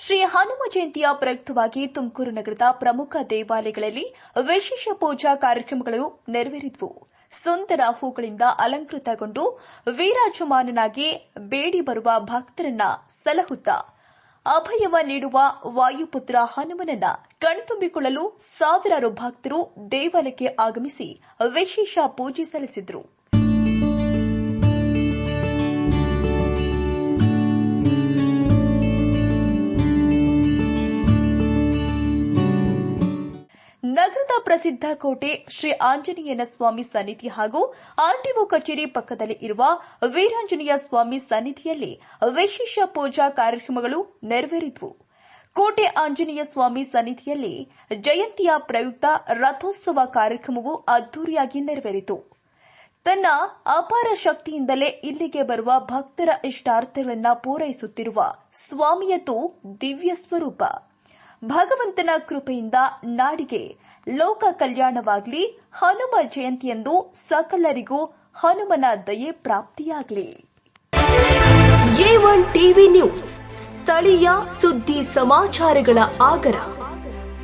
ಶ್ರೀ ಹನುಮ ಜಯಂತಿಯ ಪ್ರಯುಕ್ತವಾಗಿ ತುಮಕೂರು ನಗರದ ಪ್ರಮುಖ ದೇವಾಲಯಗಳಲ್ಲಿ ವಿಶೇಷ ಪೂಜಾ ಕಾರ್ಯಕ್ರಮಗಳು ನೆರವೇರಿದವು. ಸುಂದರ ಹೂಗಳಿಂದ ಅಲಂಕೃತಗೊಂಡು ವಿರಾಜಮಾನನಾಗಿ ಬೇಡಿ ಬರುವ ಭಕ್ತರನ್ನ ಸಲಹುತ್ತಾ ಅಭಯವ ನೀಡುವ ವಾಯುಪುತ್ರ ಹನುಮನನ್ನ ಕಣ್ತುಂಬಿಕೊಳ್ಳಲು ಸಾವಿರಾರು ಭಕ್ತರು ದೇವಾಲಯಕ್ಕೆ ಆಗಮಿಸಿ ವಿಶೇಷ ಪೂಜೆ ಸಲ್ಲಿಸಿದರು. ನಗರದ ಪ್ರಸಿದ್ಧ ಕೋಟೆ ಶ್ರೀ ಆಂಜನೇಯನ ಸ್ವಾಮಿ ಸನ್ನಿಧಿ ಹಾಗೂ ಆರ್ಟಿಒ ಕಚೇರಿ ಪಕ್ಕದಲ್ಲಿ ಇರುವ ವೀರಾಂಜನೇಯ ಸ್ವಾಮಿ ಸನ್ನಿಧಿಯಲ್ಲಿ ವಿಶೇಷ ಪೂಜಾ ಕಾರ್ಯಕ್ರಮಗಳು ನೆರವೇರಿದವು. ಕೋಟೆ ಆಂಜನೇಯ ಸ್ವಾಮಿ ಸನ್ನಿಧಿಯಲ್ಲಿ ಜಯಂತಿಯ ಪ್ರಯುಕ್ತ ರಥೋತ್ಸವ ಕಾರ್ಯಕ್ರಮವು ಅದ್ದೂರಿಯಾಗಿ ನೆರವೇರಿತು. ತನ್ನ ಅಪಾರ ಶಕ್ತಿಯಿಂದಲೇ ಇಲ್ಲಿಗೆ ಬರುವ ಭಕ್ತರ ಇಷ್ಟಾರ್ಥಗಳನ್ನು ಪೂರೈಸುತ್ತಿರುವ ಸ್ವಾಮಿಯದು ದಿವ್ಯ ಸ್ವರೂಪ. ಭಗವಂತನ ಕೃಪೆಯಿಂದ ನಾಡಿಗೆ ಲೋಕ ಕಲ್ಯಾಣವಾಗಲಿ. ಹನುಮ ಜಯಂತಿಯಂದು ಸಕಲರಿಗೂ ಹನುಮನ ದಯೆ ಪ್ರಾಪ್ತಿಯಾಗಲಿ. A1 ಟಿವಿ ನ್ಯೂಸ್, ಸ್ಥಳೀಯ ಸುದ್ದಿ ಸಮಾಚಾರಗಳ ಆಗರ.